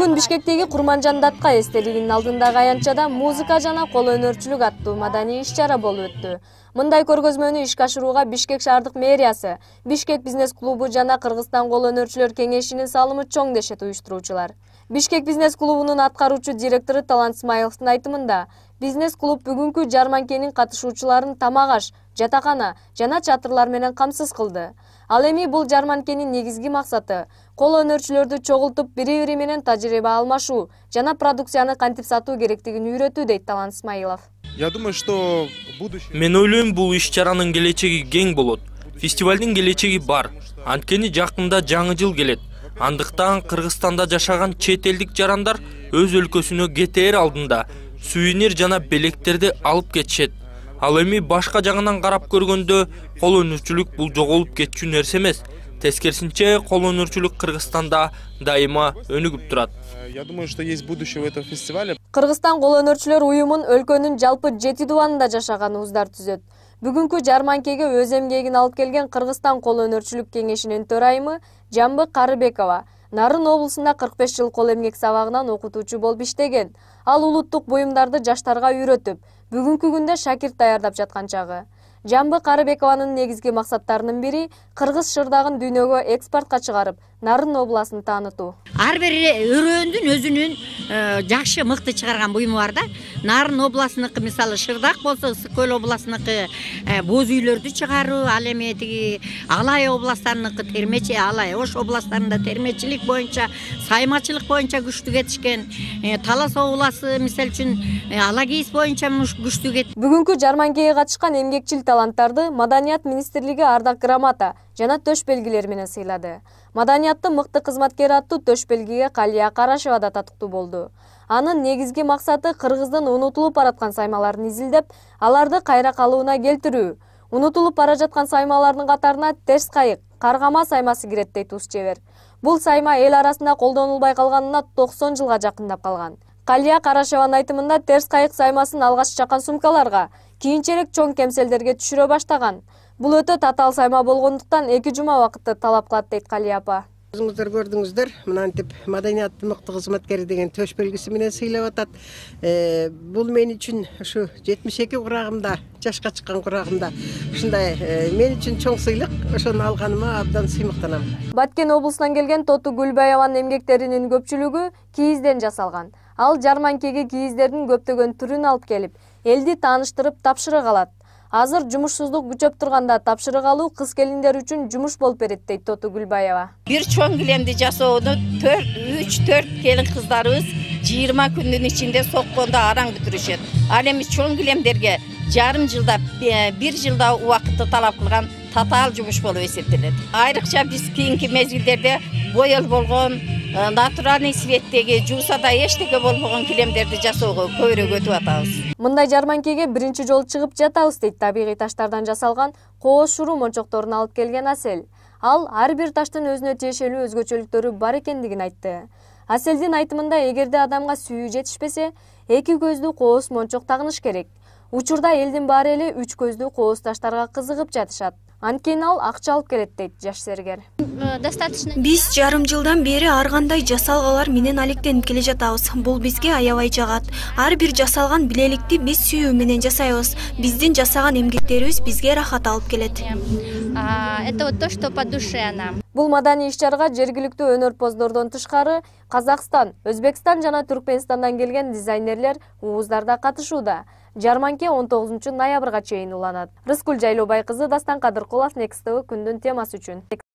Бүгүн Бишкектеги Курманжан Датка эстелигинин алдындагы аянтчада музыка жана кол өнөрчүлүк аттуу маданий иш-чара болуп өттү. Мындай көргөзмөнү ишке ашырууга Бишкек шаардык мэриясы, Бишкек бизнес клубу жана Кыргызстан кол өнөрчүлөр кеңешинин салымы чоң дешет уюштуруучулар. Бишкек бизнес клубунун аткаруучу директору Талант Исмаиловдун айтымында, бизнес клуб бүгүнкү жарманкенин катышуучуларын тамак-аш, жатакана жана чатырлар менен камсыз кылды. Ал эми бул жарманкенин негизги максаты кол өнөрчүлөрдү чогултуп, бири-бири менен тажрыйба алмашуу жана продукцияны кантип сатуу керектигин үйрөтүү, дейт Талант Исмаилов. Я думаю, что будущее... Мен ойлойм, бул иш-чаранын келечеги кең болот. Фестивалдын келечеги бар. Анткени жакында жаңы жыл келет. Андыктан Кыргызстанда жашаган чет элдик жарандар өз өлкөсүнө кетээр алдында сувенир жана белектерди алып кетишет. Ал эми башка жагынан карап көргөндө кол өнөрчүлүк бул жоголуп кетчү нерсе эмес. Тескерисинче, кол өнөрчүлүк Кыргызстанда дайыма өнүгүп турат. Я думаю, что есть будущее в этом фестивале. Кыргызстан кол өнөрчүлөр уюмун өлкөнүн жалпы 7 дубанында жашаган уздар түзөт. Бүгүнкү жарманкеге өз эмгегин алып келген Кыргызстан кол өнөрчүлүк кеңешинин төрайымы Жамбы Карыбекова Нарын облусунда 45 жыл кол эмгек сабагынан окутуучу болуп иштеген. Ал улуттук буюмдарды жаштарга үйрөтүп, бүгүнкү күндө шакирт даярдап жаткан чагы. Жамбы Карыбекованын негизги максаттарынын бири кыргыз шырдагын дүйнөгө экспортко чыгарып, Нарын областын таанытуу. Ар бир өрөөндүн өзүнүн жакшы мыкты чыгарган буюму бар да. Нарын областыныкы мисалы шырдак болсо, Ысык көл областыныкы боз үйлөрдү чыгаруу, ал эми тиги Алай областарыныкы термечи, Алай Ош областарында термечилик боюнча, саймачылык боюнча күчтүү кетишкен, Талас обласы мисалы үчүн Алагейс боюнча күчтүү кетти. Бүгүнкү жарманкеге катышкан эмгекчил таланттарды Маданият министрлиги ардак грамота жана төш белгилери менен сыйлады. Маданияттын мыкты кызматкери аттуу төш белгиге Калия Карашева да татыктуу болду. Анын негизги максаты кыргыздын унутулуп бараткан саймаларын изилдеп, аларды кайра калыбына келтирүү. Унутулуп бара жаткан саймалардын катарына терс кайык, каргама саймасы кирет, дейт Ус-Чебер. Бул сайма эл арасында колдонулбай калганына 90 жылга жакындап калган. Калия Карашеванын айтымында терс кайык саймасын алгач чакан сумкаларга, кийинчерээк чоң кемселдерге түшүрө баштаган. Бул өтө татаал сайма болгондуктан 2 жума вакытты талап кылат, дейт Калия апа. Өзүңүздөр көрдүңүздөр, мынантип маданияттын мыкты кызматкери деген төш белгиси менен сыйлап атат. Бул мен үчүн ушу 72 курагымда, жашка чыккан курагымда ушундай мен үчүн чоң сыйлык. Ошону алганыма абдан сыймыктанам. Баткен облусунан келген Тоту Гүлбаеванын эмгектеринин көпчүлүгү кийизден жасалган. Ал жарманкеге кийиздердин көптөгөн түрүн алып келип, элди тааныштырып тапшырык алат. Азыр жумушсуздук күчөп турганда тапшырык алуу кыз келиндер үчүн жумуш болуп берет, дейт Тоту Гүлбаева. Бир чоң килемди жасоону 3-4 келин кыздарыбыз 20 күндүн ичинде соккондо араң бүтүрүшөт. Ал эми чоң килемдерге жарым жылда, 1 жылда убакытты талап кылган татаал жумуш болуп эсептелет. Айрыкча биз кийинки мезгилдерде боел болгон, натуральный светтеги, жуусада эчтеке болбогон килемдерди жасоого көбүрөөк өтүп атабыз. Мындай жарманкеге биринчи жолу чыгып жатабыз, дейт табигый таштардан жасалган кооз шуруу мончокторун алып келген Асел. Ал ар бир таштын өзүнө тиешелүү өзгөчөлүктөрү бар экендигин айтты. Аселдин айтымында, эгерде адамга сүйүү жетишпесе, 2 көздүү кооз мончок тагыныш керек. Учурда элдин баары эле 3 көздүү кооз таштарга кызыгып жатышат. Анткени ал акча алып келет, дейт жаш сергер. Биз жарым жылдан бери ар кандай жасалгалар менен алектенип келе жатабыз. Бул бизге аябай жагат. Ар бир жасалган билеликти биз сүйүү менен жасайбыз. Биздин жасаган эмгектерибиз бизге рахат алып келет. Это вот то, что по душе нам. Бул маданий иш-чарага жергиликтүү өнөрпоздордон тышкары Казакстан, Өзбекстан жана Түркменистандан келген дизайнерлер, ууздар да катышууда. Жарманке 19 ноябрга чейин уланат. Рыскүл Жайлообай кызы, Дастан Кадыркулов, Next TV күндүн темасы үчүн.